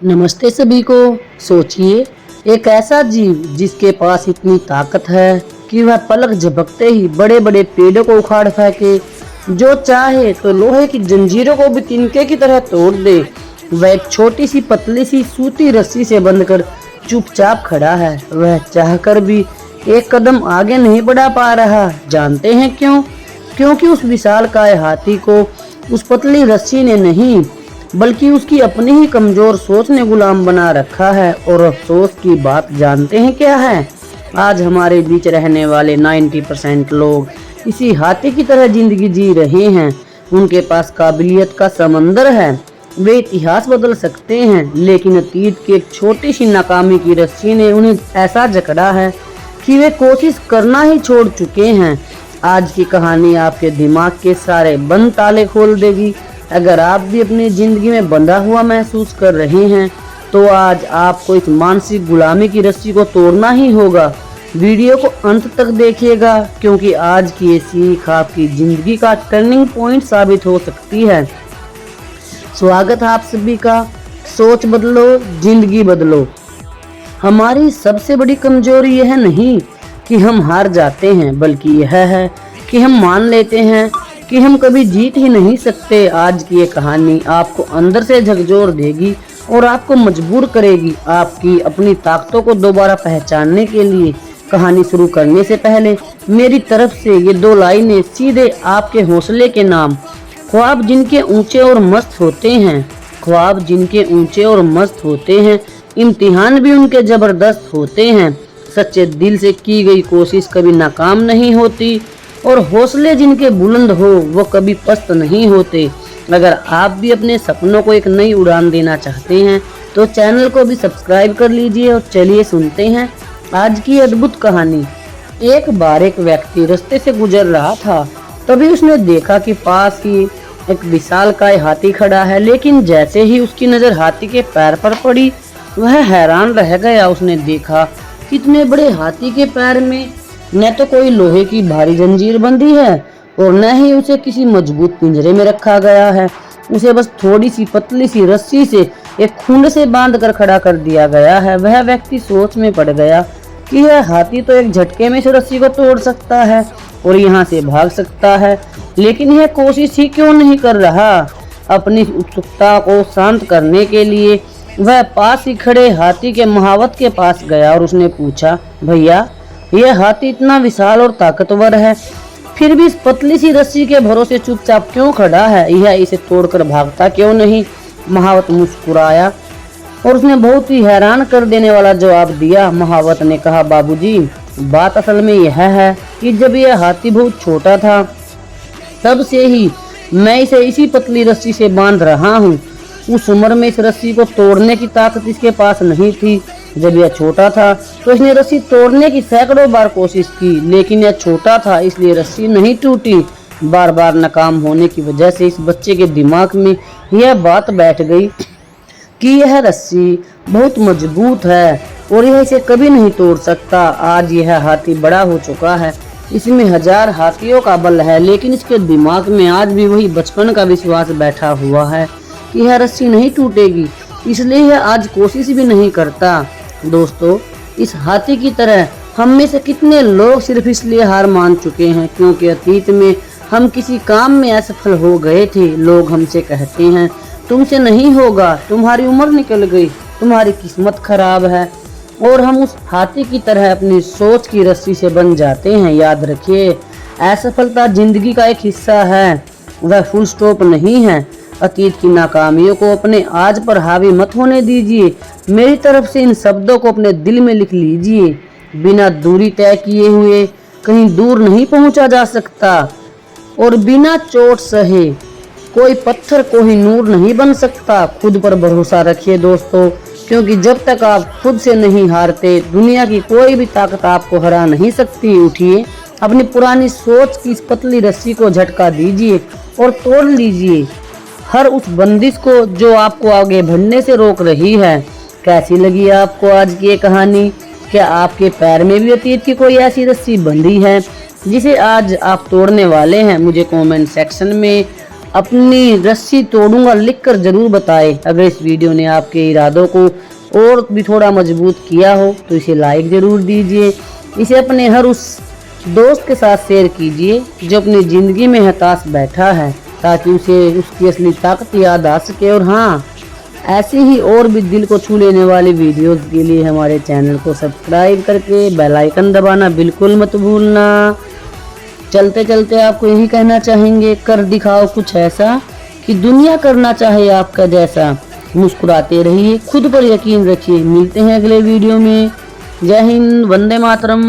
नमस्ते सभी को। सोचिए, एक ऐसा जीव जिसके पास इतनी ताकत है कि वह पलक झपकते ही बड़े बड़े पेड़ों को उखाड़ फेंके, जो चाहे तो लोहे की जंजीरों को भी तिनके की तरह तोड़ दे। वह एक छोटी सी पतली सी सूती रस्सी से बंधकर चुपचाप खड़ा है। वह चाहकर भी एक कदम आगे नहीं बढ़ा पा रहा। जानते हैं क्यों? क्योंकि उस विशालकाय हाथी को उस पतली रस्सी ने नहीं, बल्कि उसकी अपनी ही कमजोर सोच ने गुलाम बना रखा है। और अफसोस की बात जानते हैं क्या है? आज हमारे बीच रहने वाले 90% लोग इसी हाथी की तरह जिंदगी जी रहे हैं। उनके पास काबिलियत का समंदर है, वे इतिहास बदल सकते हैं, लेकिन अतीत की एक छोटी सी नाकामी की रस्सी ने उन्हें ऐसा जकड़ा है कि वे कोशिश करना ही छोड़ चुके हैं। आज की कहानी आपके दिमाग के सारे बंद ताले खोल देगी। अगर आप भी अपनी ज़िंदगी में बंधा हुआ महसूस कर रहे हैं तो आज आपको इस मानसिक गुलामी की रस्सी को तोड़ना ही होगा। वीडियो को अंत तक देखिएगा, क्योंकि आज की ये सीख आपकी ज़िंदगी का टर्निंग पॉइंट साबित हो सकती है। स्वागत है आप सभी का। सोच बदलो, ज़िंदगी बदलो। हमारी सबसे बड़ी कमजोरी यह नहीं कि हम हार जाते हैं, बल्कि यह है कि हम मान लेते हैं कि हम कभी जीत ही नहीं सकते। आज की ये कहानी आपको अंदर से झकझोर देगी और आपको मजबूर करेगी आपकी अपनी ताकतों को दोबारा पहचानने के लिए। कहानी शुरू करने से पहले मेरी तरफ से ये 2 लाइनें सीधे आपके हौसले के नाम। ख्वाब जिनके ऊंचे और मस्त होते हैं, ख्वाब जिनके ऊंचे और मस्त होते हैं, इम्तिहान भी उनके ज़बरदस्त होते हैं। सच्चे दिल से की गई कोशिश कभी नाकाम नहीं होती, और हौसले जिनके बुलंद हो वो कभी पस्त नहीं होते। अगर आप भी अपने सपनों को एक नई उड़ान देना चाहते हैं तो चैनल को भी सब्सक्राइब कर लीजिए। और चलिए सुनते हैं आज की अद्भुत कहानी। एक बार एक व्यक्ति रास्ते से गुजर रहा था। तभी उसने देखा कि पास ही एक विशालकाय हाथी खड़ा है, लेकिन जैसे ही उसकी नज़र हाथी के पैर पर पड़ी वह हैरान रह गया। उसने देखा कि इतने बड़े हाथी के पैर में न तो कोई लोहे की भारी जंजीर बंधी है और न ही उसे किसी मजबूत पिंजरे में रखा गया है। उसे बस थोड़ी सी पतली सी रस्सी से एक खूंड से बांध कर खड़ा कर दिया गया है। वह व्यक्ति सोच में पड़ गया कि यह हाथी तो एक झटके में से रस्सी को तोड़ सकता है और यहाँ से भाग सकता है, लेकिन यह कोशिश ही क्यों नहीं कर रहा। अपनी उत्सुकता को शांत करने के लिए वह पास ही खड़े हाथी के महावत के पास गया और उसने पूछा, भैया, यह हाथी इतना विशाल और ताकतवर है, फिर भी इस पतली सी रस्सी के भरोसे चुपचाप क्यों खड़ा है? यह इसे तोड़कर भागता क्यों नहीं? महावत मुस्कुराया और उसने बहुत ही हैरान कर देने वाला जवाब दिया। महावत ने कहा, बाबूजी, बात असल में यह है कि जब यह हाथी बहुत छोटा था तब से ही मैं इसे इसी पतली रस्सी से बांध रहा हूँ। उस उम्र में इस रस्सी को तोड़ने की ताकत इसके पास नहीं थी। जब यह छोटा था तो इसने रस्सी तोड़ने की सैकड़ों बार कोशिश की, लेकिन यह छोटा था इसलिए रस्सी नहीं टूटी। बार बार नाकाम होने की वजह से इस बच्चे के दिमाग में यह बात बैठ गई कि यह रस्सी बहुत मजबूत है और यह इसे कभी नहीं तोड़ सकता। आज यह हाथी बड़ा हो चुका है, इसमें 1000 हाथियों का बल है, लेकिन इसके दिमाग में आज भी वही बचपन का विश्वास बैठा हुआ है कि यह रस्सी नहीं टूटेगी, इसलिए यह आज कोशिश भी नहीं करता। दोस्तों, इस हाथी की तरह हम में से कितने लोग सिर्फ इसलिए हार मान चुके हैं क्योंकि अतीत में हम किसी काम में असफल हो गए थे। लोग हमसे कहते हैं, तुमसे नहीं होगा, तुम्हारी उम्र निकल गई, तुम्हारी किस्मत खराब है, और हम उस हाथी की तरह अपनी सोच की रस्सी से बंध जाते हैं। याद रखिए, असफलता जिंदगी का एक हिस्सा है, वह फुल स्टॉप नहीं है। अतीत की नाकामियों को अपने आज पर हावी मत होने दीजिए। मेरी तरफ से इन शब्दों को अपने दिल में लिख लीजिए। बिना दूरी तय किए हुए कहीं दूर नहीं पहुंचा जा सकता, और बिना चोट सहे कोई पत्थर कोई नूर नहीं बन सकता। खुद पर भरोसा रखिए दोस्तों, क्योंकि जब तक आप खुद से नहीं हारते दुनिया की कोई भी ताकत आपको हरा नहीं सकती। उठिए, अपनी पुरानी सोच की इस पतली रस्सी को झटका दीजिए और तोड़ लीजिए हर उस बंदिश को जो आपको आगे बढ़ने से रोक रही है। कैसी लगी आपको आज की ये कहानी? क्या आपके पैर में भी अतीत की कोई ऐसी रस्सी बंधी है जिसे आज आप तोड़ने वाले हैं? मुझे कमेंट सेक्शन में अपनी रस्सी तोड़ूंगा लिखकर जरूर बताएं। अगर इस वीडियो ने आपके इरादों को और भी थोड़ा मजबूत किया हो तो इसे लाइक ज़रूर दीजिए। इसे अपने हर उस दोस्त के साथ शेयर कीजिए जो अपनी ज़िंदगी में हताश बैठा है, ताकि उसे उसकी असली ताकत याद आ सके। और हाँ, ऐसी ही और भी दिल को छू लेने वाली वीडियोस के लिए हमारे चैनल को सब्सक्राइब करके बेल आइकन दबाना बिल्कुल मत भूलना। चलते चलते आपको यही कहना चाहेंगे, कर दिखाओ कुछ ऐसा कि दुनिया करना चाहे आपका जैसा। मुस्कुराते रहिए, खुद पर यकीन रखिए। मिलते हैं अगले वीडियो में। जय हिंद, वंदे मातरम।